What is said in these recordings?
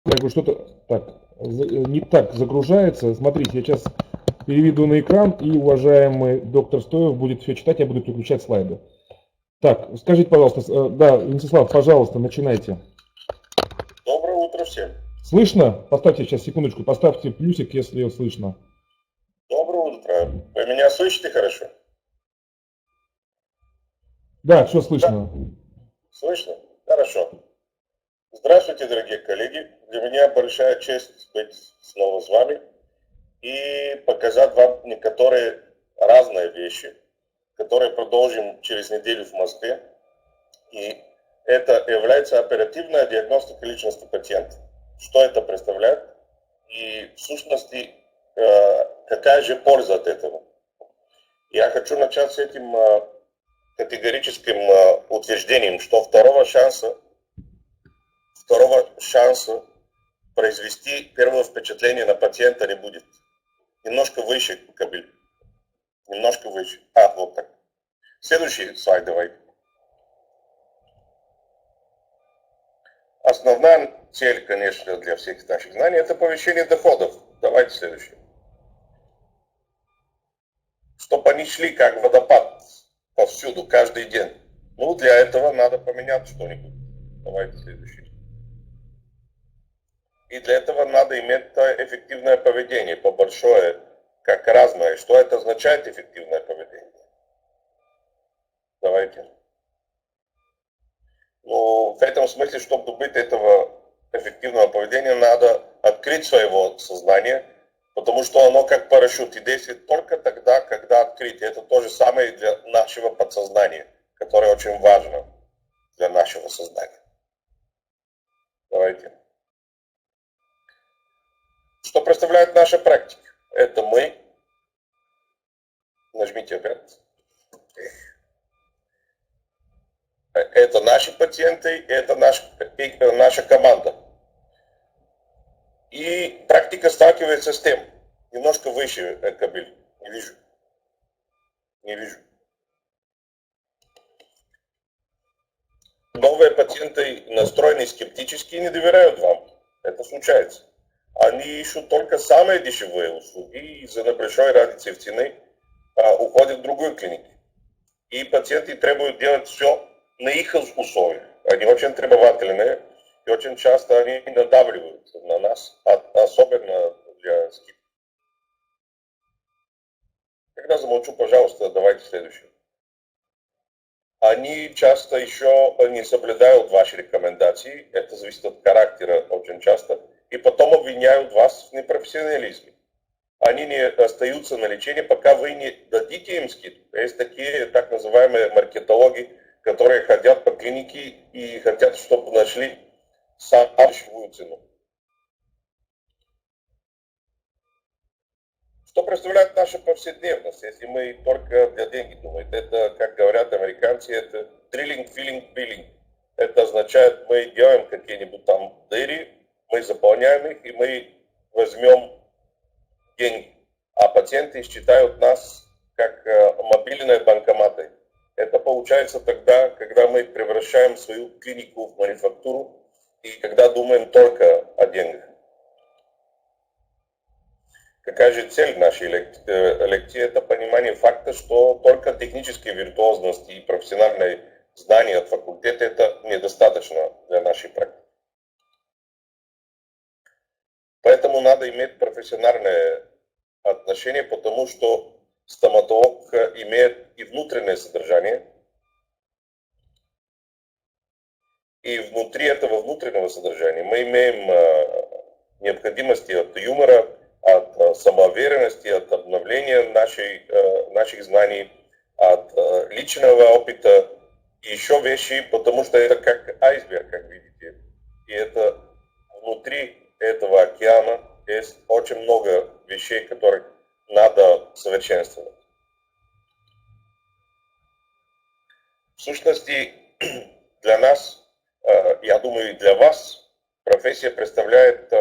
Я говорю, что-то так, не так загружается. Смотрите, я сейчас переведу на экран, и уважаемый доктор Стоев будет все читать, я буду переключать слайды. Так, скажите, пожалуйста, да, Венцеслав, пожалуйста, начинайте. Доброе утро всем. Слышно? Поставьте сейчас секундочку, поставьте плюсик, если слышно. Доброе утро. Вы меня слышите хорошо? Да, все слышно. Слышно? Хорошо. Здравствуйте, дорогие коллеги. Для меня большая честь быть снова с вами и показать вам некоторые разные вещи, которые продолжим через неделю в Москве. И это является оперативная диагностика личности пациента. Что это представляет? И в сущности, какая же польза от этого? Я хочу начать с этим категорическим утверждением, что второго шанса произвести первое впечатление на пациента не будет. Немножко выше, Кабель. Немножко выше. Вот так. Следующий слайд давай. Основная цель, конечно, для всех наших знаний – это повышение доходов. Давайте следующий. Чтобы они шли как водопад повсюду, каждый день. Ну, для этого надо поменять что-нибудь. Давайте следующий. И для этого надо иметь эффективное поведение, побольшое, как разное. Что это означает эффективное поведение? Давайте. Ну, в этом смысле, чтобы добыть этого эффективного поведения, надо открыть своего сознания, потому что оно как парашют и действует только тогда, когда открыть. Это то же самое и для нашего подсознания, которое очень важно для нашего сознания. Давайте. Что представляет наша практика? Это мы. Нажмите опять. Это наши пациенты, это наша команда. И практика сталкивается с тем. Немножко выше, Кабель. Не вижу. Не вижу. Новые пациенты настроены скептически и не доверяют вам. Это случается. Они ищут только самые дешевые услуги и из-за небольшой разницы в цене уходят в другую клинику. И пациенты требуют делать все на их условиях. Они очень требовательные, и очень часто они надавливают на нас, особенно для скидки. Когда замолчу, пожалуйста, давайте следующее. Они часто еще не соблюдают ваши рекомендации, это зависит от характера очень часто, и потом обвиняют вас в непрофессионализме. Они не остаются на лечении, пока вы не дадите им скидку. Есть такие так называемые маркетологи, которые ходят по клинике и хотят, чтобы нашли самую дешевую цену. Что представляет наша повседневность, если мы только для денег думаем? Это, как говорят американцы, это drilling, filling, billing. Это означает, мы делаем какие-нибудь там дыры, мы заполняем их, и мы возьмем деньги. А пациенты считают нас как мобильные банкоматы. Это получается тогда, когда мы превращаем свою клинику в мануфактуру и когда думаем только о деньгах. Какая же цель нашей лекции? Это понимание факта, что только технические виртуозности и профессиональные знания от факультета это недостаточно для нашей практики. Поэтому надо иметь профессиональное отношение, потому что стоматолог имеет и внутреннее содержание, и внутри этого внутреннего содержания мы имеем необходимости от юмора, от самоуверенности, от обновления наших знаний, от личного опыта и еще вещи, потому что это как айсберг, как видите. И это внутри этого океана есть очень много вещей, которые надо совершенствовать. В сущности, для нас, я думаю, и для вас, профессия представляет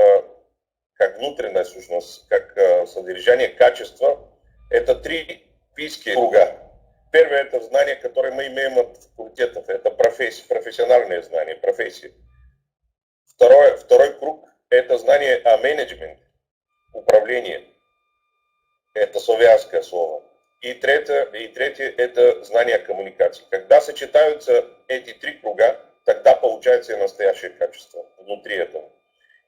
как внутренняя сущность, как содержание, качество. Это три писки круга. Первое – это знания, которые мы имеем от факультетов. Это профессиональные знания, профессии. Второй круг – это знание о менеджменте, управлении. Это славянское слово. И третье это знание коммуникации. Когда сочетаются эти три круга, тогда получается и настоящее качество внутри этого.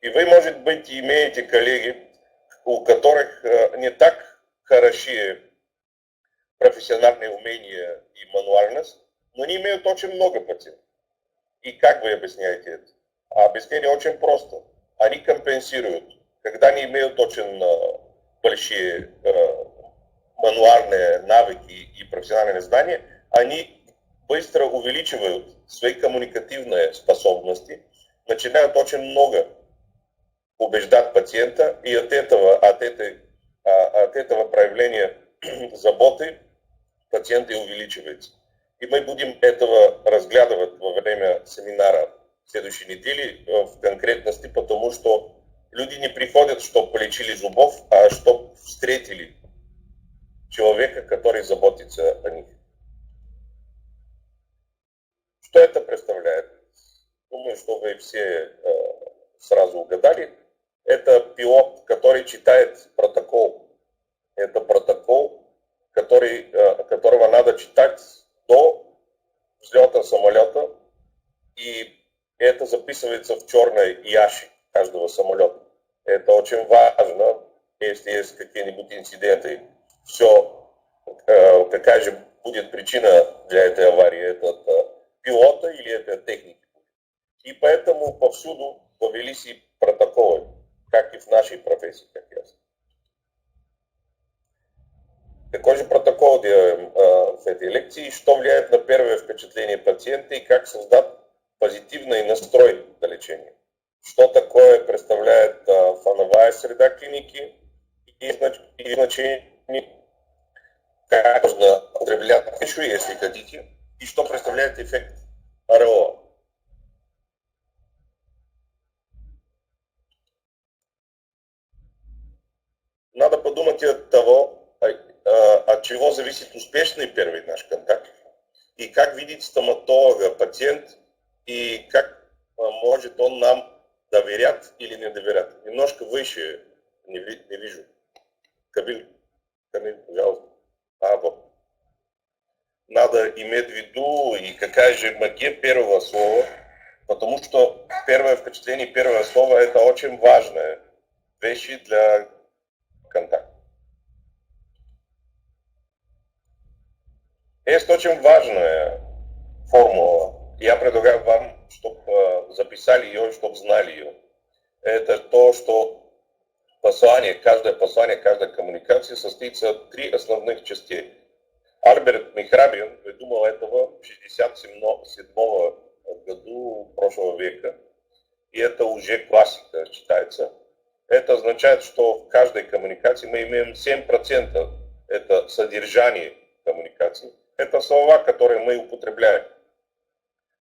И вы, может быть, имеете коллеги, у которых не так хороши профессиональные умения и мануальность, но они имеют очень много пациентов. И как вы объясняете это? А объяснение очень просто. Они компенсируют. Когда они имеют очень большие мануальные навыки и профессиональные знания, они быстро увеличивают свои коммуникативные способности, начинают очень много убеждать пациента, и от этого проявления заботы пациент и увеличивается. И мы будем этого разглядывать во время семинара в следующей неделе в конкретности, потому что люди не приходят, чтобы полечили зубов, а чтобы встретили человека, который заботится о них. Что это представляет? Думаю, что вы все сразу угадали. Это пилот, который читает протокол. Это протокол, которого надо читать до взлета самолета. И это записывается в черный ящик каждого самолета. Это очень важно, если есть какие-нибудь инциденты. Все, какая же будет причина для этой аварии? Это пилота или это техники? И поэтому повсюду повелись и протоколы, как и в нашей профессии, как ясно. Какой же протокол делаем в этой лекции? Что влияет на первое впечатление пациента и как создать позитивный настрой на лечение? Что такое представляет фоновая среда клиники и значение? Как можно употреблять пищу, если хотите? И что представляет эффект РО? Надо подумать от того, от чего зависит успешный первый наш контакт. И как видит стоматолога пациент, и как может он нам доверять или не доверять. Немножко выше не вижу. Камиль, пожалуйста. Вот. Надо иметь в виду, и какая же магия первого слова, потому что первое впечатление первого слова это очень важная вещь для контакта. Есть очень важная формула. Я предлагаю вам, чтобы записали ее, чтобы знали ее. Это то, что каждая коммуникация состоит из 3 основных частей. Альберт Мехрабин придумал этого в 1967 году прошлого века. И это уже классика считается. Это означает, что в каждой коммуникации мы имеем 7% это содержание коммуникации. Это слова, которые мы употребляем.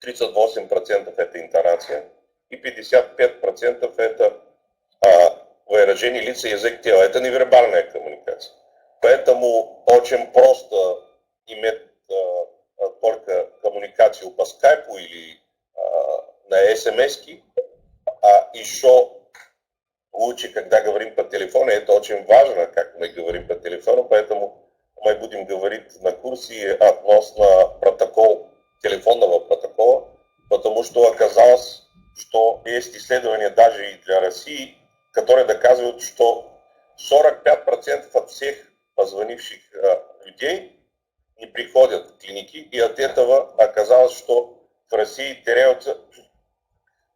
38% это интонация. И 55% это выражение лица, язык тела. Это невербальная коммуникация. Поэтому очень просто иметь только коммуникацию по скайпу или на смс-ки, а еще лучше, когда говорим по телефону, это очень важно, как мы говорим по телефону, поэтому мы будем говорить на курсе относно телефонного протокола, потому что оказалось, что есть исследования даже и для России, которые доказывают, что 45% от всех позвонивших людей не приходят в клиники, и от этого оказалось, что в России теряются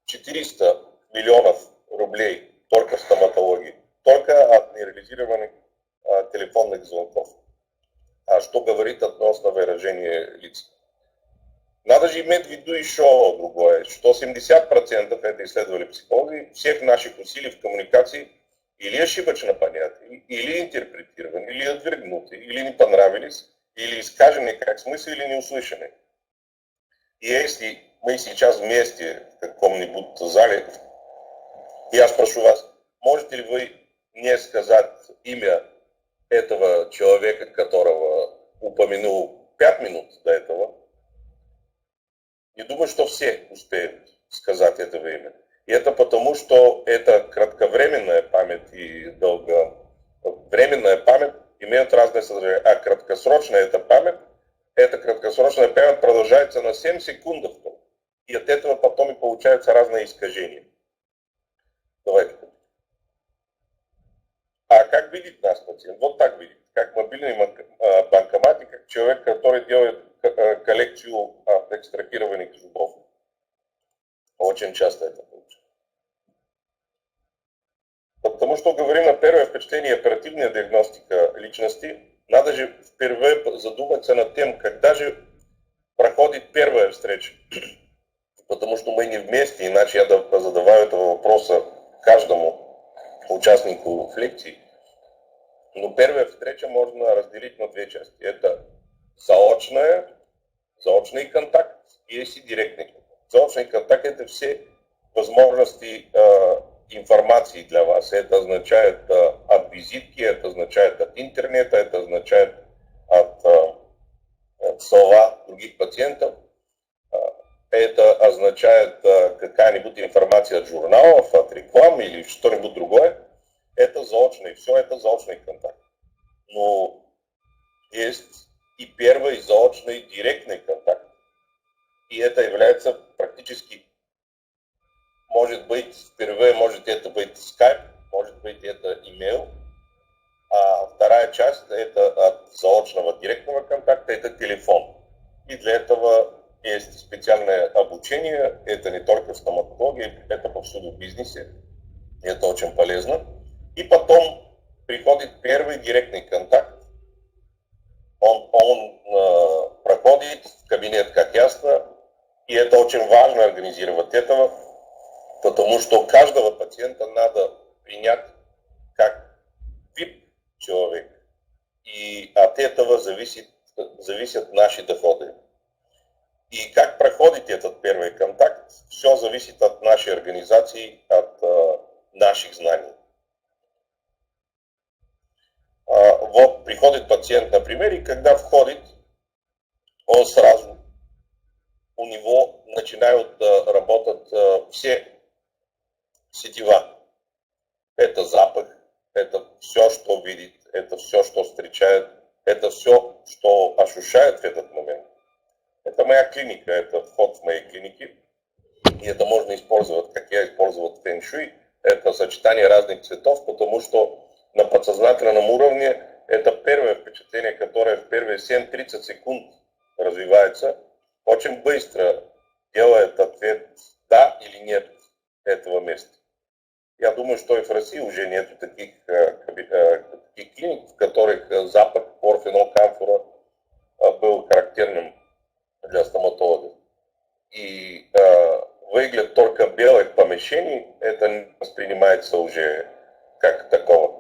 400 миллионов рублей только в стоматологии, только от нереализированных телефонных звонков. А что говорит относно выражения лиц? Надо же иметь в виду еще другое, что 70% это исследовали психологи, всех наших усилий в коммуникации или ошибочно поняты, или интерпретированы, или отвергнуты, или не понравились, или искажены как смысл, или не услышаны. И если мы сейчас вместе в каком-нибудь зале, я спрошу вас, можете ли вы мне сказать имя этого человека, которого упомянул 5 минут до этого? Не думаю, что все успеют сказать это имя. И это потому, что это кратковременная память и долговременная память имеют разные содержания. А краткосрочная эта краткосрочная память продолжается на 7 секунд. И от этого потом и получаются разные искажения. Давайте. А как видит нас пациент? Вот так видит. Как мобильный банкомат, и как человек, который делает коллекцию экстрахированных зубов. Очень часто это получается. Потому что говорим о первое впечатление, оперативная диагностика личности, надо же впервые задуматься над тем, когда же проходит первая встреча. Потому что мы не вместе, иначе я задаваю этого вопроса каждому участнику лекции. Но первая встреча можно разделить на две части. Это заочный контакт и есть директный контакт. Заочный контакт — это все возможности информации для вас. Это означает от визитки, это означает от интернета, это означает от слова других пациентов. Это означает какая-нибудь информация от журналов, от рекламы или что-нибудь другое. Это заочный, все это заочный контакт. Но есть и первый заочный директный контакт. И это является практически, может быть, впервые может это быть Skype, может быть это email. А вторая часть это от заочного директного контакта, это телефон. И для этого есть специальное обучение, это не только в стоматологии, это повсюду в бизнесе, это очень полезно. И потом приходит первый директный контакт, он проходит в кабинет, как ясно, и это очень важно организировать этого, потому что каждого пациента надо принять как VIP-человек, и от этого зависят наши доходы. И как проходит этот первый контакт, все зависит от нашей организации, от наших знаний. Вот приходит пациент, например, и когда входит, он сразу, у него начинают работать все сетева. Это запах, это все, что видит, это все, что встречает, это все, что ощущает в этот момент. Это моя клиника, это вход в моей клинике. И это можно использовать, как я использовал в Feng Shui. Это сочетание разных цветов, потому что на подсознательном уровне это первое впечатление, которое в первые 7-30 секунд развивается, очень быстро делает ответ да или нет этого места. Я думаю, что и в России уже нет таких клиник, в которых запах порфенол-камфора был характерным для стоматологов. И выглядит только белых помещений, это не воспринимается уже как такого.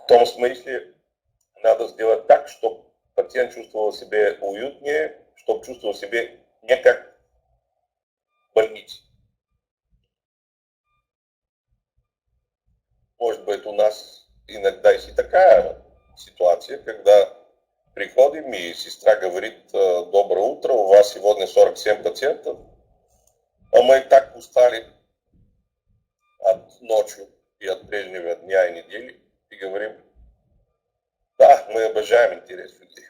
В том смысле, надо сделать так, чтобы пациент чувствовал себя уютнее, чтобы чувствовал себя не как в больнице. Может быть, у нас иногда есть и такая ситуация, когда приходим, и сестра говорит: доброе утро, у вас сегодня 47 пациентов, а мы так устали от ночи и от прежнего дня и недели, и говорим: да, мы обожаем интерес людей.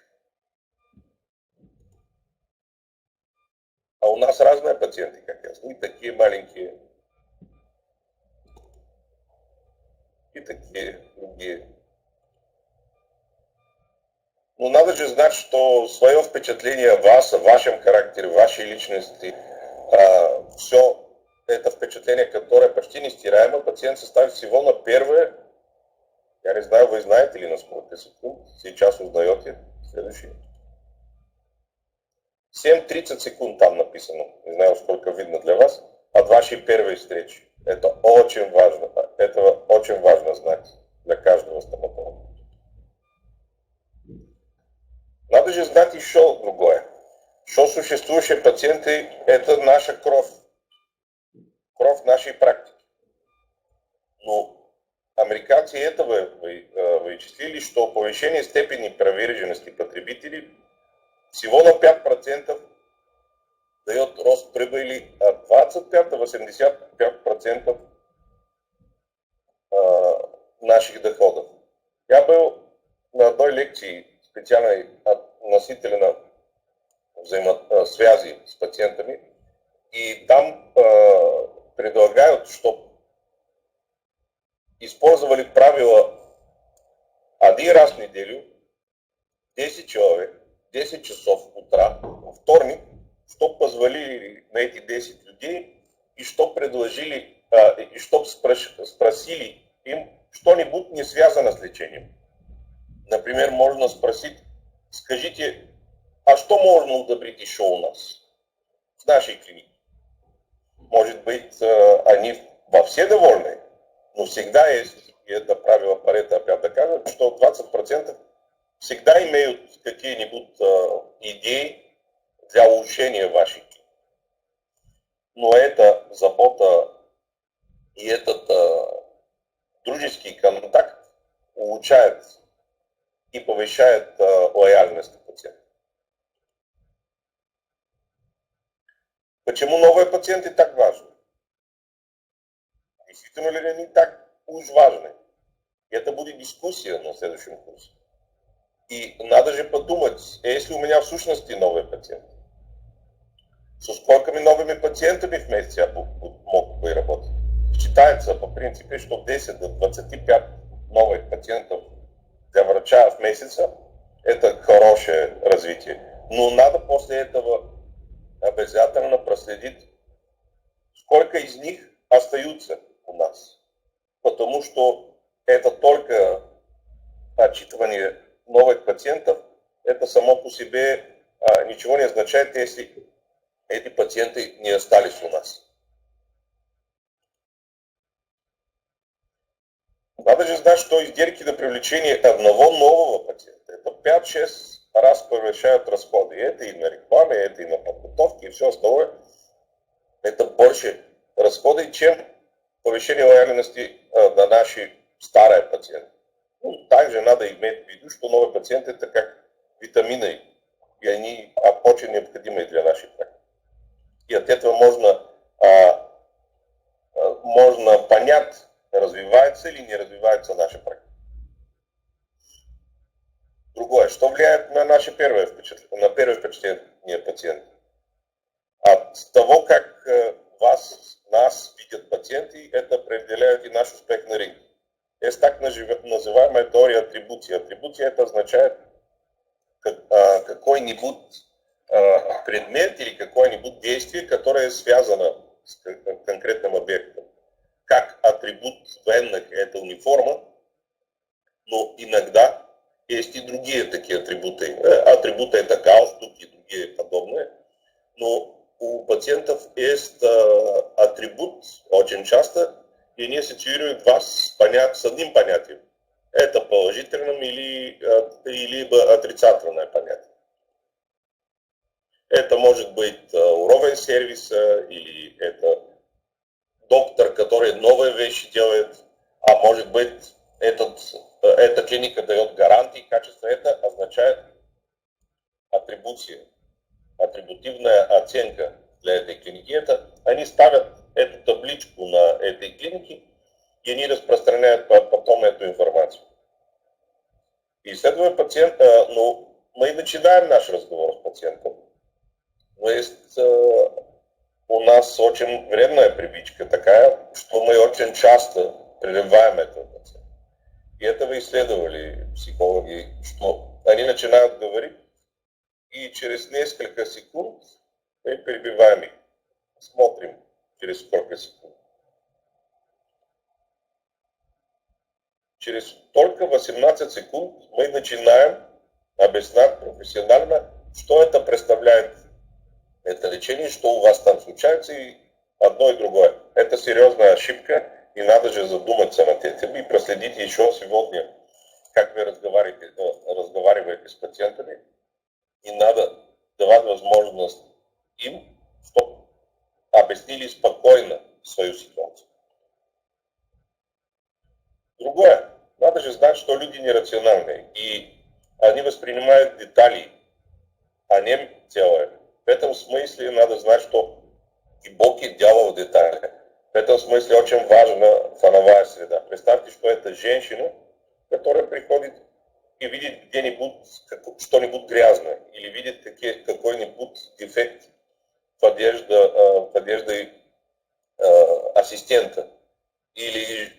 А у нас разные пациенты, как я знаю, и такие маленькие, и такие другие. Но надо же знать, что свое впечатление о вас, о вашем характере, вашей личности, все это впечатление, которое почти нестираемо, пациент составит всего на первое, я не знаю, вы знаете или на сколько секунд, сейчас узнаете следующее. 7-30 секунд там написано, не знаю, сколько видно для вас, от вашей первой встречи. Это очень важно, этого очень важно знать для каждого стоматолога. Надо же знать еще другое, что существующие пациенты – это наша кровь нашей практики. Ну, американцы этого вычислили, что повышение степени приверженности потребителей всего на 5% дает рост прибыли от 25 до 85% наших доходов. Я был на одной лекции специальной относительно взаимосвязи с пациентами, и там предлагают, чтобы использовали правило один раз в неделю, 10 человек, 10 часов утра, вторник, что позволили на эти 10 людей, и что предложили, и что спросили им что-нибудь не связано с лечением. Например, можно спросить, скажите, а что можно удобрить еще у нас, в нашей клинике? Может быть, они во все довольны, но всегда есть, и это правило Парето опять доказывает, что 20% всегда имеют какие-нибудь идеи для улучшения вашей клиники. Но эта забота и этот дружеский контакт улучшает и повышает лояльность пациента. Почему новые пациенты так важны? Действительно ли они так уж важны? Это будет дискуссия на следующем курсе. И надо же подумать, если у меня в сущности новые пациенты, со сколькими новыми пациентами вместе я мог бы работать? Считается по принципу, что 10 до 25 новых пациентов для врача в месяц это хорошее развитие. Но надо после этого обязательно проследить, сколько из них остаются у нас. Потому что это только отчитывание новых пациентов, это само по себе ничего не означает, если эти пациенты не остались у нас. Надо же знать, что издержки на привлечение одного нового пациента, это 5-6 раз превышают расходы. Это и на рекламе, это и на подготовке, и все остальное. Это больше расходы, чем повышение лояльности на наши старые пациенты. Ну, также надо иметь в виду, что новые пациенты это как витамины, и они очень необходимы для нашей практики. И от этого можно понять, развивается или не развивается наша практика. Другое, что влияет на наше первое впечатление пациента? От того, как нас видят пациенты, это определяет и наш успех на рынке. Есть так называемая теория атрибуции. Атрибуция это означает какой-нибудь предмет или какое-нибудь действие, которое связано с конкретным объектом. Как атрибут военных это униформа, но иногда есть и другие такие атрибуты. Атрибуты это галстук и другие подобные. Но у пациентов есть атрибут очень часто, и они ассоциируют вас с одним понятием. Это положительным либо отрицательное понятие. Это может быть уровень сервиса, или это доктор, который новые вещи делает, а может быть эта клиника дает гарантии качества. Это означает атрибуция, атрибутивная оценка для этой клиники. Они ставят эту табличку на этой клинике, и они распространяют потом эту информацию. И следовательно, мы начинаем наш разговор с пациентом. Но есть у нас очень вредная привычка такая, что мы очень часто прерываем этого пациента. И этого исследовали психологи, что они начинают говорить, и через несколько секунд мы перебиваем их. Смотрим через сколько секунд. Через только 18 секунд мы начинаем объяснять профессионально, что это представляет это лечение, что у вас там случается, и одно и другое. Это серьезная ошибка, и надо же задуматься над этим и проследить еще сегодня, как вы разговариваете с пациентами, и надо давать возможность им, чтобы объяснили спокойно свою ситуацию. Другое, надо же знать, что люди нерациональные, и они воспринимают детали, а не тело. В этом смысле надо знать, что и Бог есть дьявол в деталях. В этом смысле очень важна фоновая среда. Представьте, что это женщина, которая приходит и видит где-нибудь что-нибудь грязное, или видит какой-нибудь дефект в одежде ассистента, или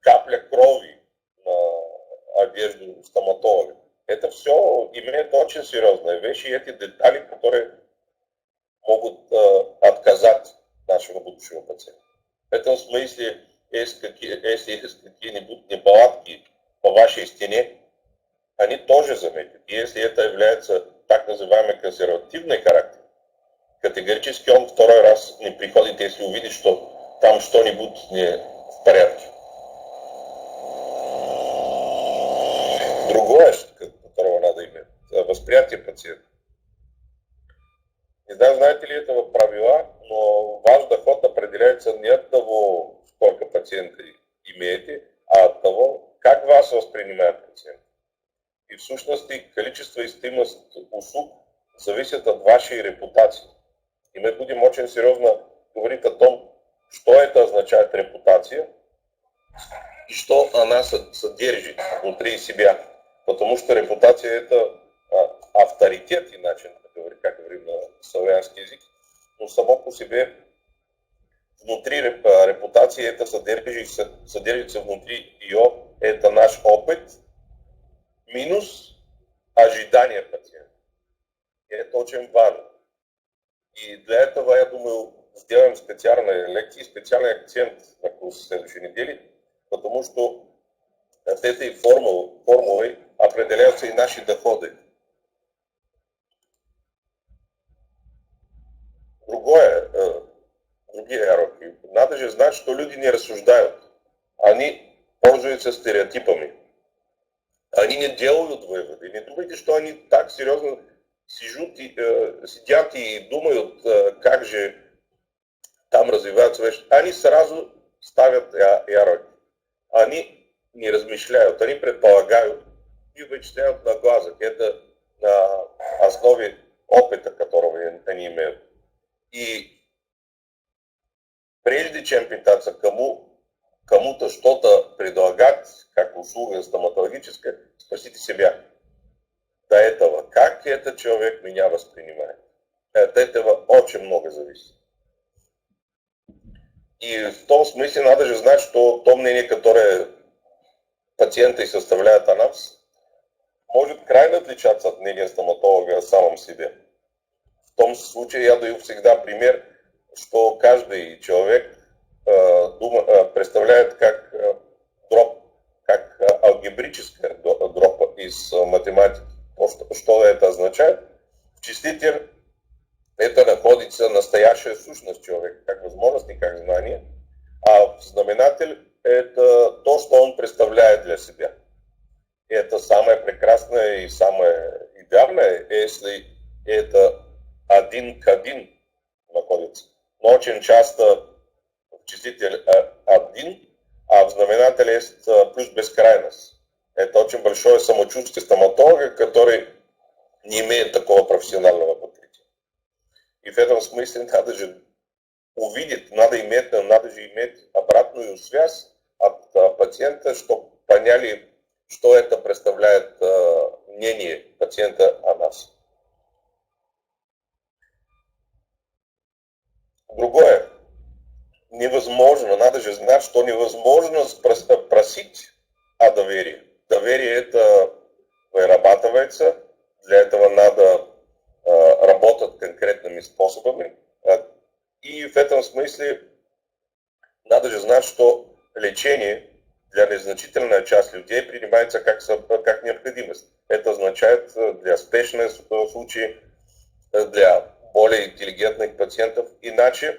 капля крови на одежду стоматолога. Это все имеет очень серьезные вещи, и эти детали, которые могут отказать нашему будущему пациенту. В этом смысле, если есть какие-нибудь неполадки по вашей стене, они тоже заметят. Если это является так называемый консервативный характер, категорически он второй раз не приходит, если увидит, что там что-нибудь не в порядке. Другое, которого надо иметь, восприятие пациента. Не знаю, знаете ли этого правила, но ваш доход определяется не от того, сколько пациентов имеете, а от того, как вас воспринимает пациент. И в сущности, количество и стоимость услуг зависит от вашей репутации. И мы будем очень серьезно говорить о том, что это означает репутация и что она содержит внутри себя. Потому что репутация это авторитет, иначе как говорим на славянский язык. Но само по себе внутри репутации это содержится внутри ее. Это наш опыт минус ожидания пациента. И это очень важно. И для этого, я думаю, сделаем специальные лекции, специальный акцент на курс следующей недели, потому что от этой формулы определяются и наши доходы. Другие уроки. Надо же знать, что люди не рассуждают. Они пользуются стереотипами. Они не делают выводы. Не думайте, что они так серьезно сидят и думают, как же там развиваются вещи. Они сразу ставят яроки. Они не размышляют, они предполагают и вычисляют на глазах. Это на основе опыта, которого они имеют. И прежде чем пытаться кому-то что-то предлагать, как услуга стоматологическая, спросите себя до этого, как этот человек меня воспринимает. От этого очень много зависит. И в том смысле надо же знать, что то мнение, которое пациенты составляют о нас, может крайне отличаться от мнения стоматолога о самом себе. В том случае я даю всегда пример, что каждый человек представляет как дроп, как алгебрическая дроп из математики. Что это означает? В числитель это находится настоящая сущность человека, как возможности, как знание, а в знаменатель это то, что он представляет для себя. И это самое прекрасное и самое идеальное, если это 1 к 1 находится. Но очень часто в числитель 1, а в знаменателе есть плюс бескрайность. Это очень большое самочувствие стоматолога, который не имеет такого профессионального покрытия. И в этом смысле надо же увидеть, надо же иметь обратную связь от пациента, чтобы поняли, что это представляет мнение пациента о нас. Другое. Невозможно, надо же знать, что невозможно просить о доверии. Доверие это вырабатывается, для этого надо работать конкретными способами. И в этом смысле надо же знать, что лечение для незначительной части людей принимается как необходимость. Это означает для спешных случаев, для более интеллигентных пациентов. Иначе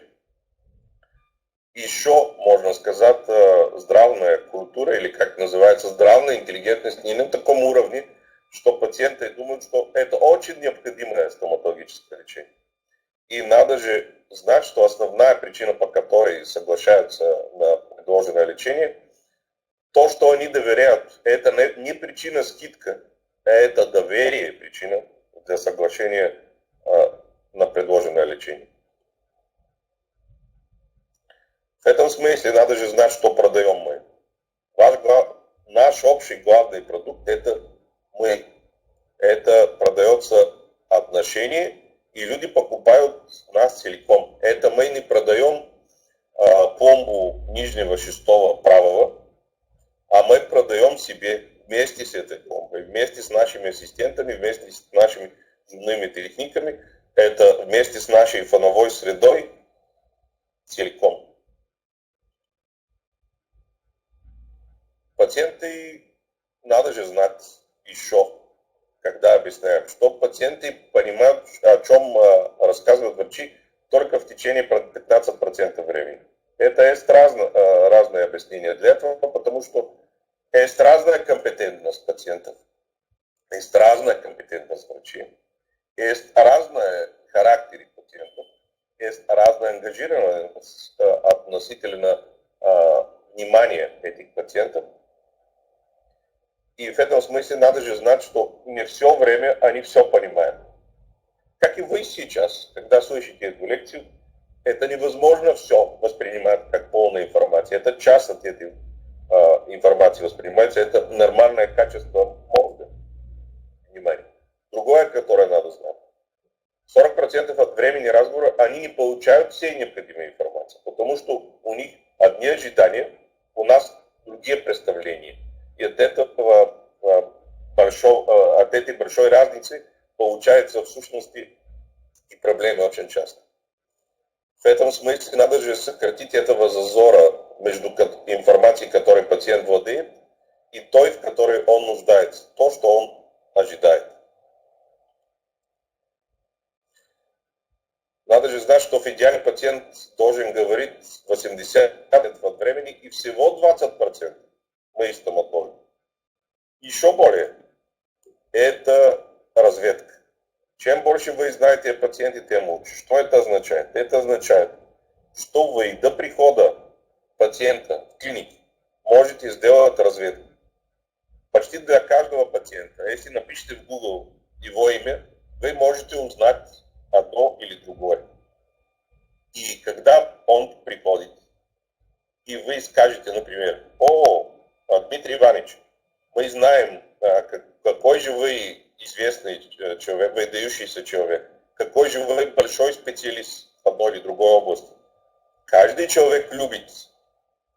еще, можно сказать, здравная культура, или как называется, здравная интеллигентность не на таком уровне, что пациенты думают, что это очень необходимое стоматологическое лечение. И надо же знать, что основная причина, по которой соглашаются на предложенное лечение, то, что они доверяют, это не причина скидка, а это доверие причина для соглашения на предложенное лечение. В этом смысле надо же знать, что продаем мы. Наш общий главный продукт – это мы. Это продается отношение, и люди покупают нас целиком. Это мы не продаем пломбу нижнего, шестого, правого, а мы продаем себе вместе с этой пломбой, вместе с нашими ассистентами, вместе с нашими зубными техниками, это вместе с нашей фоновой средой целиком. Пациенты, надо же знать еще, когда объясняем, что пациенты понимают, о чем рассказывают врачи только в течение 15% времени. Это есть разные объяснения для этого, потому что есть разная компетентность пациентов, есть разная компетентность врачей, есть разные характеры пациентов, есть разная ангажированность относительно внимания этих пациентов. И в этом смысле надо же знать, что не все время они все понимают. Как и вы сейчас, когда слышите эту лекцию, это невозможно все воспринимать как полная информация. Это часть от этой информации воспринимается, это нормальное качество мозга. Внимание. Другое, которое надо знать. 40% от времени разговора они не получают всей необходимой информации, потому что у них одни ожидания, у нас другие представления. И от этой большой разницы получается в сущности и проблемы очень часто. В этом смысле надо же сократить этого зазора между информацией, которой пациент владеет, и той, в которой он нуждается, то, что он ожидает. Надо же знать, что в идеале пациент должен говорить 80% от времени и всего 20% мы стоматологи. Еще более, это разведка. Чем больше вы знаете о пациенте, тем лучше. Что это означает? Это означает, что вы до прихода пациента в клинике можете сделать разведку. Почти для каждого пациента, если напишите в Google его имя, вы можете узнать одно или другое. И когда он приходит, и вы скажете, например, Дмитрий Иванович, мы знаем, какой же вы известный человек, выдающийся человек, какой же вы большой специалист в одной или другой области. Каждый человек любит,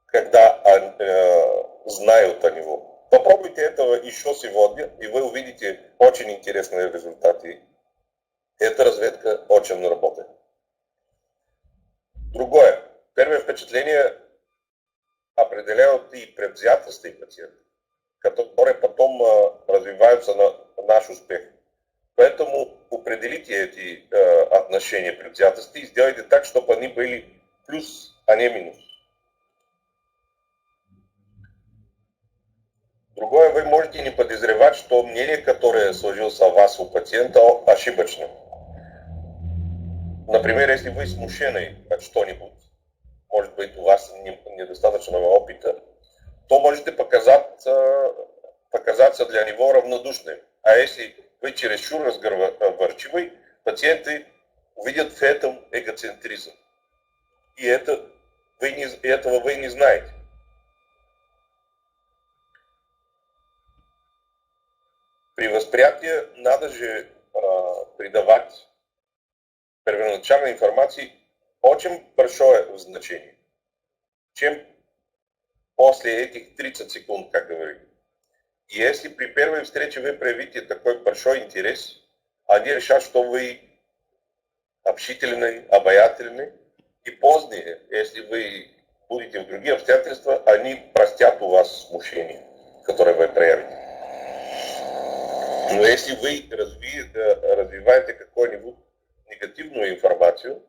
когда знают о него. Попробуйте этого еще сегодня, и вы увидите очень интересные результаты. Эта разведка очень работает. Другое. Первое впечатление определяют и предвзятости пациента, которые потом развиваются на наш успех. Поэтому определите эти отношения предвзятости и сделайте так, чтобы они были плюс, а не минус. Другое, вы можете не подозревать, что мнение, которое сложилось о вас у пациента, ошибочно. Например, если вы смущены от что-нибудь, может быть, у вас недостаточного опыта, то можете показаться для него равнодушным. А если вы чересчур разговорчивый, пациенты увидят в этом эгоцентризм. И этого вы не знаете. При восприятии надо же придавать первоначальной информации очень большое значение, чем после этих 30 секунд, как говорили. И если при первой встрече вы проявите такой большой интерес, они решат, что вы общительный, обаятельный, и позднее, если вы будете в другие обстоятельства, они простят у вас смущение, которое вы проявите. Но если вы развиваете какую-нибудь негативную информацию,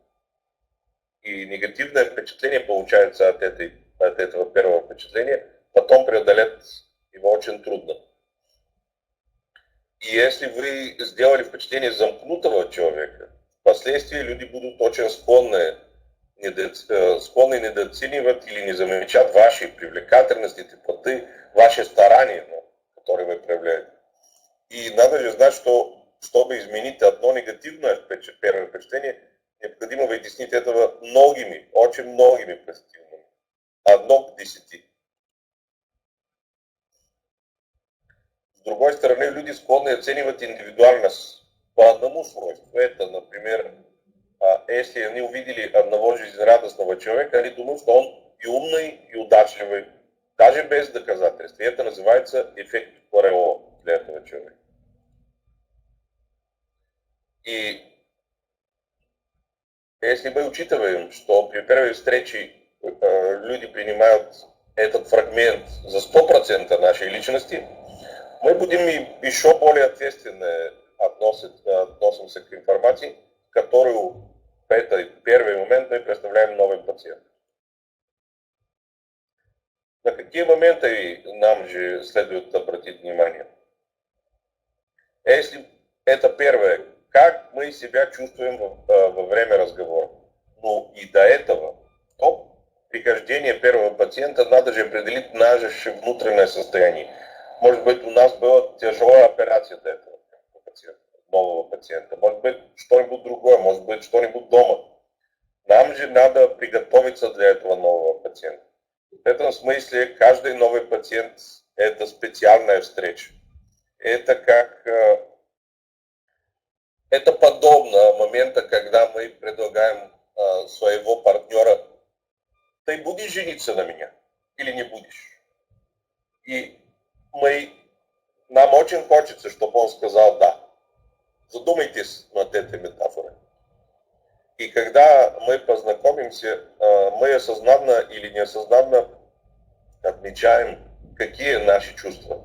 и негативное впечатление получается от этого первого впечатления, потом преодолеть его очень трудно. И если вы сделали впечатление замкнутого человека, впоследствии люди будут очень склонны недооценивать или не замечать вашей привлекательности, теплоты, ваши старания, которые вы проявляете. И надо же знать, что чтобы изменить одно негативное первое впечатление, необходимо вытеснить этого многими, очень многими позитивными. 1 к 10. С другой стороны, люди склонны оценивать индивидуальность по одному свойству. Это, например, если они увидели одного жизнерадостного человека, они думают, что он и умный, и удачливый, даже без доказательств. И это называется эффект Парео для этого человека. И если мы учитываем, что при первой встрече люди принимают этот фрагмент за 100% нашей личности, мы будем еще более ответственно относимся к информации, которую в этот первый момент мы представляем новым пациентам. На какие моменты нам же следует обратить внимание? Если это первое, как мы себя чувствуем во время разговора. Ну и до этого, то прихождение первого пациента надо же определить наше внутреннее состояние. Может быть, у нас была тяжелая операция для этого пациента, нового пациента. Может быть, что-нибудь другое, может быть, что-нибудь дома. Нам же надо приготовиться для этого нового пациента. В этом смысле каждый новый пациент – это специальная встреча. Это это подобно моменту, когда мы предлагаем своего партнера: ты будешь жениться на меня или не будешь? И нам очень хочется, чтобы он сказал да. Задумайтесь над этой метафорой. И когда мы познакомимся, мы осознанно или неосознанно отмечаем, какие наши чувства.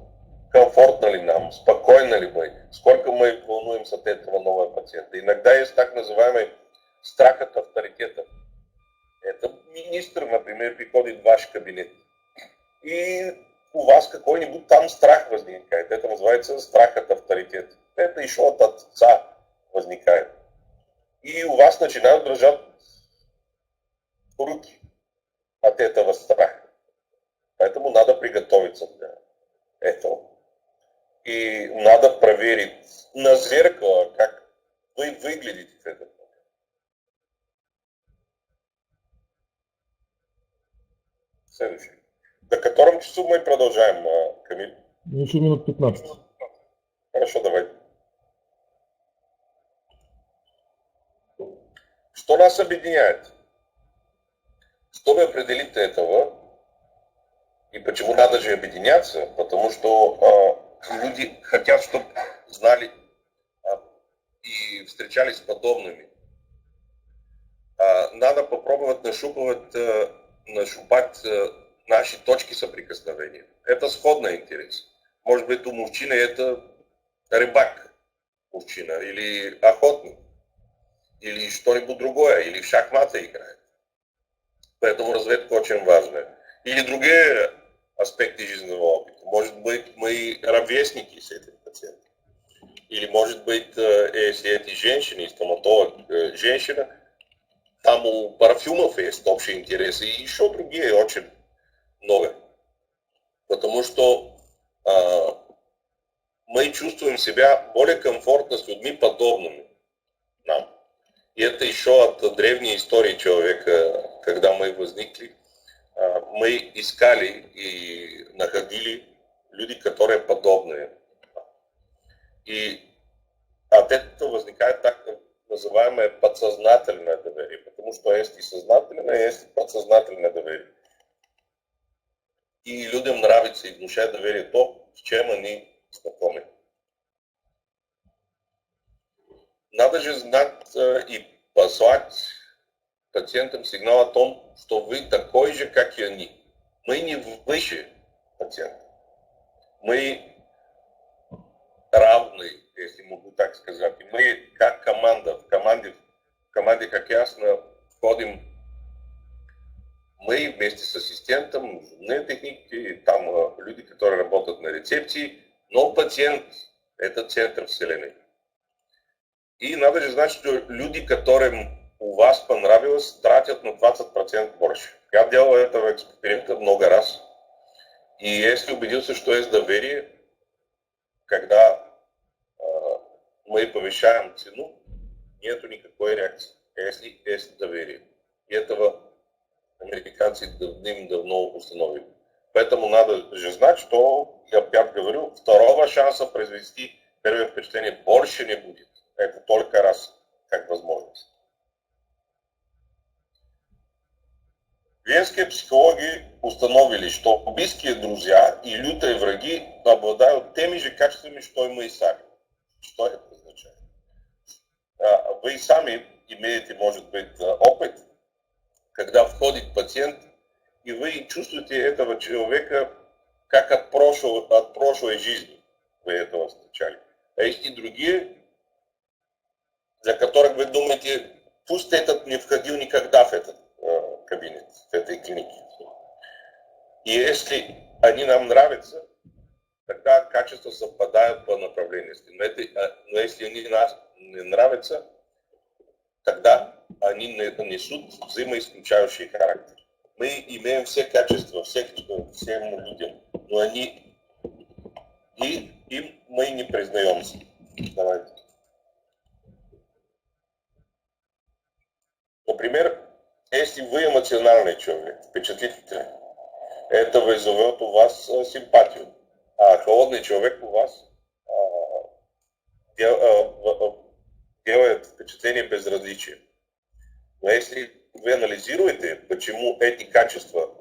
Комфортно ли нам, спокойно ли мы, сколько мы волнуемся от этого нового пациента. Иногда есть так называемый страх от авторитета. Это министр, например, приходит в ваш кабинет, и у вас какой-нибудь там страх возникает. Это называется страх от авторитета. Это еще от отца возникает. И у вас начинают дрожать руки от этого страха. Поэтому надо приготовиться для этого. И надо проверить на зеркало, как вы выглядите в этом момент. Следующий. До котором часу мы продолжаем, Камиль? Еще минут 15. Хорошо, давай. Что нас объединяет? Чтобы определить этого, и почему надо же объединяться? Потому что люди хотят, чтобы знали и встречались с подобными. Надо попробовать нащупать наши точки соприкосновения. Это сходный интерес. Может быть, у мужчины это рыбак мужчина, или охотник, или что-нибудь другое, или в шахматы играет. Поэтому разведка очень важна. Или другие аспекты жизненного опыта. Может быть, мы ровесники с этим пациентом. Или может быть, если эти женщины, стоматолог, женщина, там у парфюмов есть общие интересы, и еще другие очень много. Потому что мы чувствуем себя более комфортно с людьми, подобными нам. И это еще от древней истории человека, когда мы возникли. Мы искали и находили люди, которые подобные. И от этого возникает так называемое подсознательное доверие. Потому что есть и сознательное, есть и подсознательное доверие. И людям нравится и внушает доверие то, с чем они знакомы. Надо же знать и послать пациентам сигнал о том, что вы такой же, как и они. Мы не выше пациента. Мы равны, если могу так сказать. И мы как команда, в команде, как ясно, входим мы вместе с ассистентом, зубные техники, там люди, которые работают на рецепции, но пациент – это центр вселенной. И надо же знать, что люди, которым у вас понравилось, тратят на 20% больше. Я делал этого эксперимента много раз. И если убедился, что есть доверие, когда мы повышаем цену, нету никакой реакции, если есть доверие. И этого американцы давным-давно установили. Поэтому надо же знать, что, я опять говорю, второго шанса произвести первое впечатление больше не будет. Это только раз, как возможность. Венские психологи установили, что близкие друзья и лютые враги обладают теми же качествами, что и мы сами. Что это означает? Вы сами имеете, может быть, опыт, когда входит пациент, и вы чувствуете этого человека как от прошлой жизни. Вы этого встречали. А есть и другие, для которых вы думаете, пусть этот не входил никогда в этот кабинет, в этой клинике. И если они нам нравятся, тогда качества совпадают по направленности. Но если они нам не нравятся, тогда они несут взаимоисключающий характер. Мы имеем все качества, всем людям, но им мы не признаемся. Давайте. Например, если вы эмоциональный человек, впечатлительный, это вызовет у вас симпатию, а холодный человек у вас делает впечатление безразличия. Но если вы анализируете, почему эти качества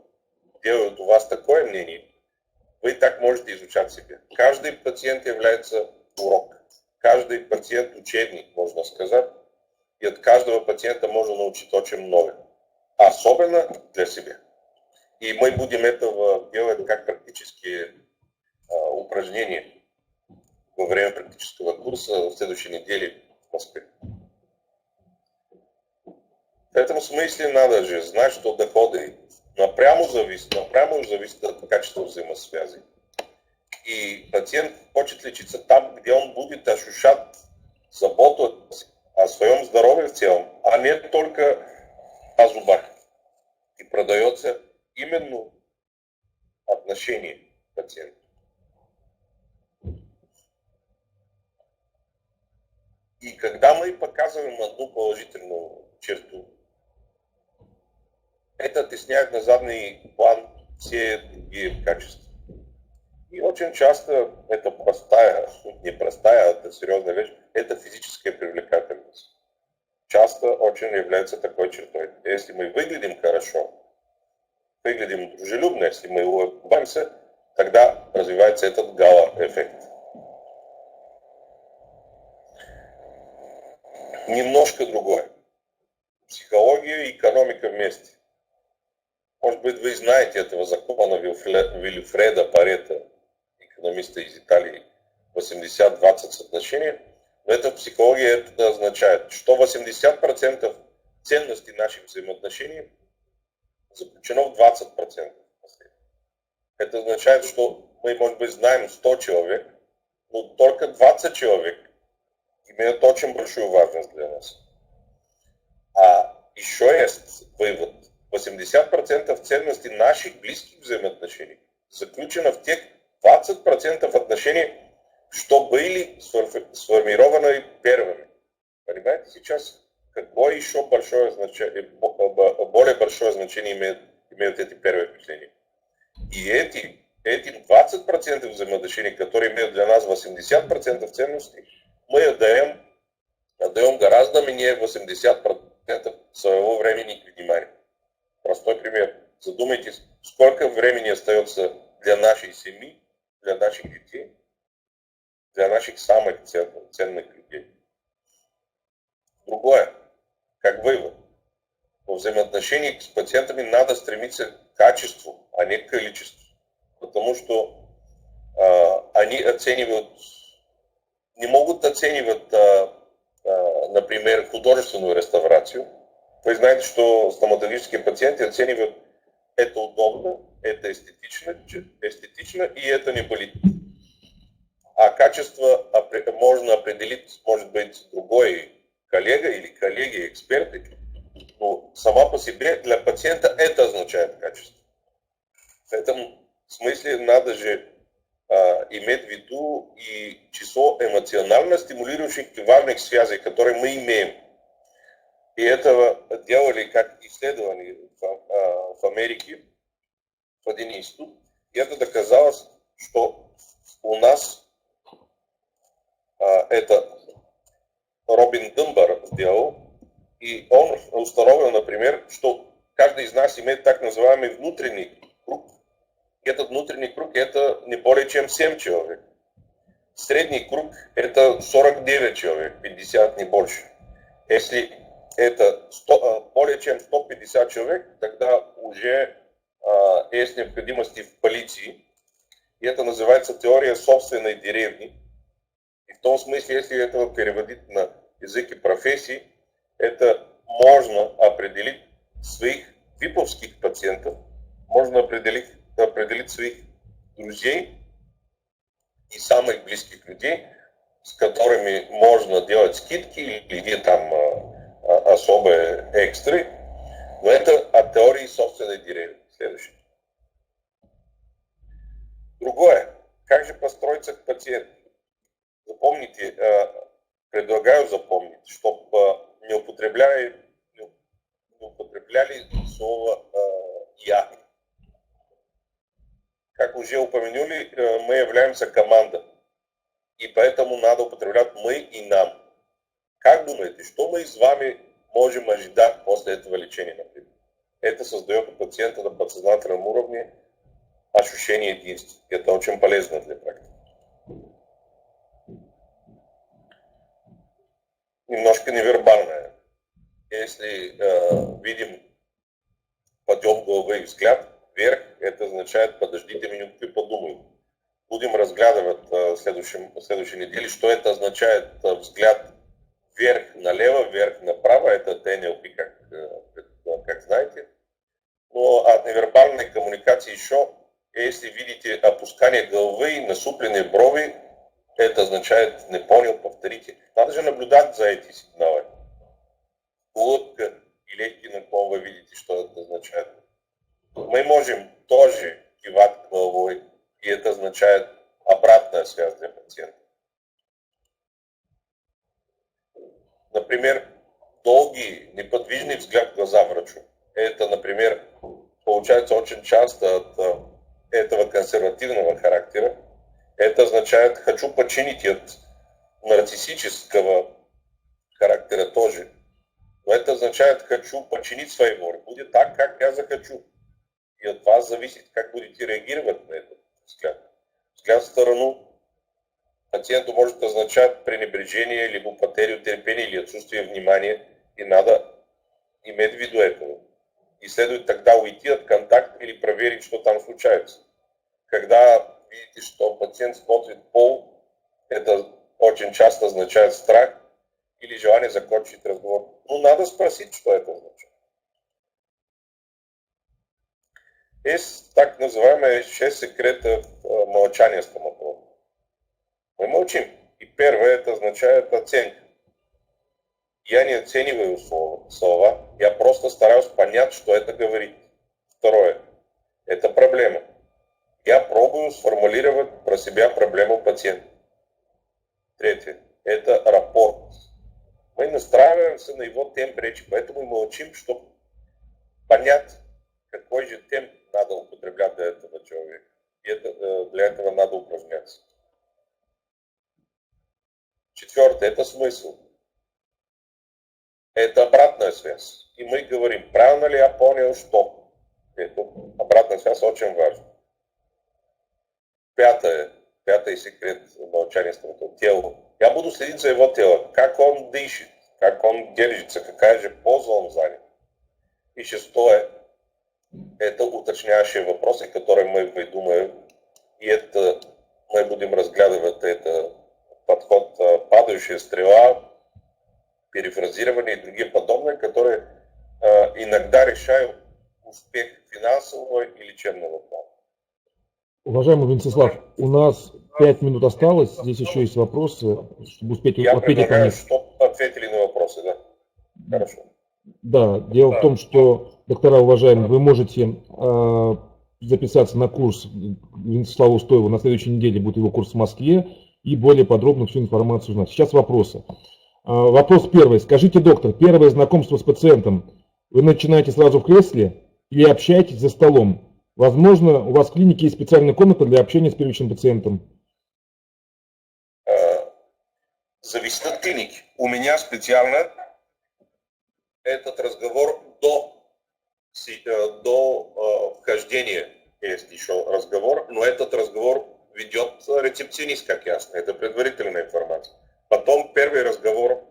делают у вас такое мнение, вы так можете изучать себя. Каждый пациент является урок. Каждый пациент учебник, можно сказать. И от каждого пациента можно научить очень много. Особенно для себя. И мы будем этого делать как практические упражнения во время практического курса в следующей неделе в Москве. В этом смысле надо же знать, что доходы напрямую зависят от качества взаимосвязи. И пациент хочет лечиться там, где он будет ощущать заботу о своем здоровье в целом, а не только о зубах. И продается именно отношение к пациенту. И когда мы показываем одну положительную черту, это оттесняет на задний план все другие качества. И очень часто это непростая, это серьезная вещь, это физическая привлекательность. Часто очень является такой чертой. Если мы выглядим хорошо, выглядим дружелюбно, если мы улыбаемся, тогда развивается этот гала-эффект. Немножко другое. Психология и экономика вместе. Может быть, вы знаете этого закона Вильфреда Парето, экономиста из Италии, 80-20 соотношение. Но это в психологии это означает, что 80% ценности наших взаимоотношений заключено в 20%. Это означает, что мы, может быть, знаем 100 человек, но только 20 человек имеют очень большую важность для нас. А еще есть вывод. 80% ценности наших близких взаимоотношений заключено в тех 20% отношений, что были сформированы первыми. Понимаете, сейчас какое еще более большое значение имеют эти первые впечатления. И этим 20% взаимоотношений, которые имеют для нас 80% ценностей, мы отдаем гораздо менее 80% своего времени и внимания. Простой пример. Задумайтесь, сколько времени остается для нашей семьи, для наших детей, для наших самых ценных людей. Другое, как вывод. Во взаимоотношениях с пациентами надо стремиться к качеству, а не к количеству. Потому что они не могут оценивать, например, художественную реставрацию. Вы знаете, что стоматологические пациенты оценивают, это удобно, это эстетично и это не болит. А качество можно определить, может быть, другой коллега или коллеги, эксперты. Но сама по себе для пациента это означает качество. В этом смысле надо же иметь в виду и число эмоционально стимулирующих и важных связей, которые мы имеем. И этого делали как исследования в Америке, в один институт. И это доказалось, что у нас это Робин Дунбар сделал, и он установил, например, что каждый из нас имеет так называемый внутренний круг. И этот внутренний круг это не более чем 7 человек. Средний круг это 49 человек, 50 не больше. Если это более чем 150 человек, тогда уже есть необходимость в полиции. И это называется теория собственной деревни. И в том смысле, если это переводить на языке профессии, это можно определить своих виповских пациентов, можно определить своих друзей и самых близких людей, с которыми можно делать скидки или где там особые экстры. Но это от теории собственной деревни. Следующее. Другое. Как же построиться к пациенту? Запомните, предлагаю запомнить, чтобы не употребляли слово «я». Как уже упомянули, мы являемся командой. И поэтому надо употреблять «мы» и «нам». Как думаете, что мы с вами можем ожидать после этого лечения, например? Это создает у пациента на подсознательном уровне ощущение единства. Это очень полезно для практики. Немножко невербальное. Если видим подъем головы и взгляд вверх, это означает подождите минутку и подумаю. Будем разглядывать в следующей неделе, что это означает взгляд вверх налево, вверх направо. Это ТНЛП, как знаете. Но от невербальной коммуникации еще, если видите опускание головы, насупленные брови, это означает не понял, повторите. Надо же наблюдать за эти сигналы. Улыбка и легкий наклон, вы видите, что это означает. Мы можем тоже кивать головой, и это означает обратная связь для пациента. Например, долгий, неподвижный взгляд в глаза врачу. Это, например, получается очень часто от этого консервативного характера. Это означает, хочу починить от нарциссического характера тоже. Но это означает, хочу починить своего. Будет так, как я захочу. И от вас зависит, как будете реагировать на этот взгляд. Взгляд в сторону пациенту может означать пренебрежение, либо потерю терпения, или отсутствие внимания. И надо иметь в виду этого. И следует тогда уйти от контакта или проверить, что там случается. Когда видите, что пациент смотрит в пол, это очень часто означает страх или желание закончить разговор. Ну, надо спросить, что это означает. Есть так называемые 6 секретов молчания стоматолога. Мы молчим. И первое, это означает оценка. Я не оцениваю слова, я просто стараюсь понять, что это говорит. Второе, это проблема. Я пробую сформулировать про себя проблему пациента. Третье, это рапорт. Мы настраиваемся на его темп речи, поэтому мы молчим, чтобы понять, какой же темп надо употреблять для этого человека. И для этого надо упражняться. Четвертое, это смысл. Это обратная связь. И мы говорим, правильно ли я понял, что. Это обратная связь очень важна. Пятый секрет молчания стоматолога. Тело. Я буду следить за его телом. Как он дышит, как он держится, какая же поза он занят. И шестое, это уточняющие вопросы, которые мы выдумаем. И это мы будем разглядывать это подход падающая стрела, перефразирование и другие подобные, которые иногда решают успех финансового и лечебного плана. Уважаемый Венцеслав, у нас 5 минут осталось, здесь еще есть вопросы, чтобы успеть Я ответить на предлагаю, них. чтобы ответили на вопросы, да? Хорошо. Да, дело в том, что, доктора уважаемые, вы можете записаться на курс Вячеслава Устоева. На следующей неделе будет его курс в Москве и более подробно всю информацию узнать. Сейчас вопросы. Вопрос первый. Скажите, доктор, первое знакомство с пациентом вы начинаете сразу в кресле или общаетесь за столом? Возможно, у вас в клинике есть специальная комната для общения с первичным пациентом? Зависит от клиники. У меня специально этот разговор до вхождения есть еще разговор, но этот разговор ведет рецепционист, как ясно. Это предварительная информация. Потом первый разговор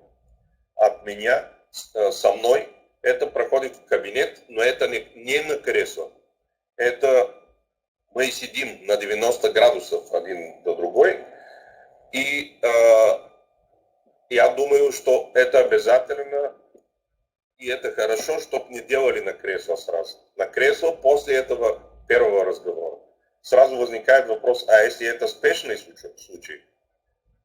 от меня со мной, это проходит в кабинет, но это не на кресло. Это мы сидим на 90 градусов один до другой, и я думаю, что это обязательно, и это хорошо, чтобы не делали на кресло сразу. На кресло после этого первого разговора. Сразу возникает вопрос, а если это спешный случай?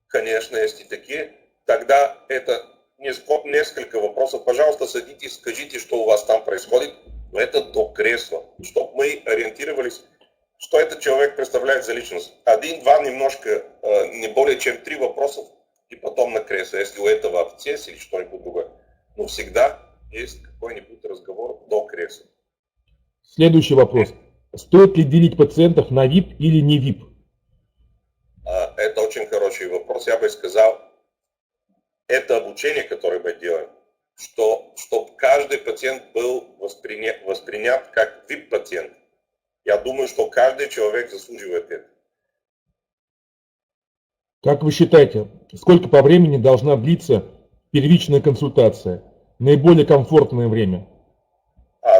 Конечно, если такие, тогда это несколько вопросов. Пожалуйста, садитесь, скажите, что у вас там происходит. Но это до кресла, чтобы мы ориентировались, что этот человек представляет за личность. Один-два немножко, не более чем 3 вопроса, и потом на кресло. Если у этого абсцесс или что-нибудь другое. Но всегда есть какой-нибудь разговор до кресла. Следующий вопрос. Стоит ли делить пациентов на VIP или не VIP? Это очень хороший вопрос. Я бы сказал, это обучение, которое мы делаем, чтобы каждый пациент был воспринят как VIP-пациент. Я думаю, что каждый человек заслуживает это. Как вы считаете, сколько по времени должна длиться первичная консультация? Наиболее комфортное время?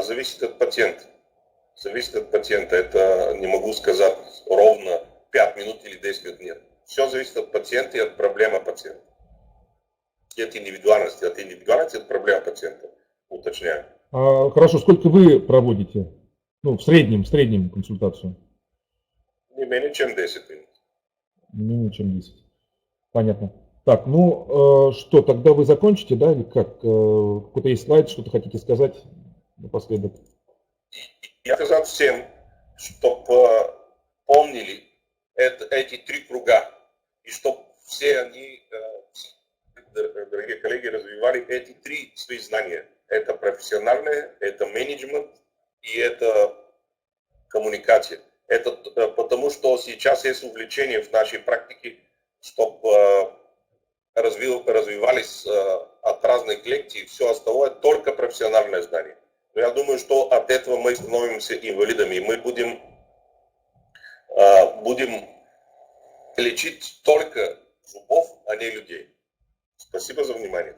Зависит от пациента. Зависит от пациента. Это не могу сказать ровно 5 минут или 10 минут. Нет. Все зависит от пациента и от проблемы пациента. От индивидуальности. От индивидуальности от проблемы пациента. Уточняю. Хорошо, сколько вы проводите? Ну, в среднем консультацию? Не менее чем 10 минут. Не менее чем 10. Понятно. Так, ну что, тогда вы закончите, да, или как? Какой-то есть слайд, что-то хотите сказать напоследок? Я сказал всем, чтобы помнили эти 3 круга, и чтобы все они, дорогие коллеги, развивали эти 3 свои знания. Это профессиональное, это менеджмент и это коммуникация. Это потому, что сейчас есть увлечение в нашей практике, чтобы развивались от разных лекций, все остальное, только профессиональное знание. Но я думаю, что от этого мы становимся инвалидами, и мы будем лечить только зубов, а не людей. Спасибо за внимание.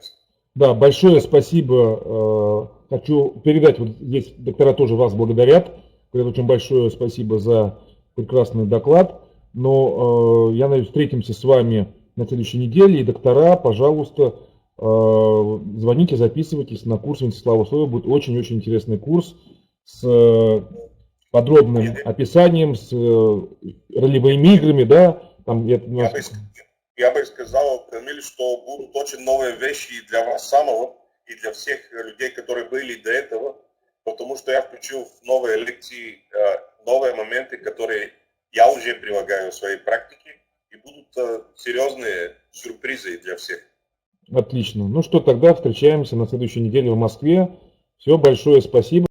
Да, большое спасибо. Хочу передать, вот здесь доктора тоже вас благодарят. Говорят, очень большое спасибо за прекрасный доклад. Но я надеюсь, встретимся с вами на следующей неделе. И доктора, пожалуйста, звоните, записывайтесь на курс Вячеслава Устоева. Будет очень-очень интересный курс с подробным описанием, с ролевыми играми, да. Там, я бы сказал, Камиль, что будут очень новые вещи и для вас самого, и для всех людей, которые были до этого, потому что я включил в новые лекции новые моменты, которые я уже прилагаю в своей практике, и будут серьезные сюрпризы для всех. Отлично. Ну что, тогда встречаемся на следующей неделе в Москве. Все, большое спасибо.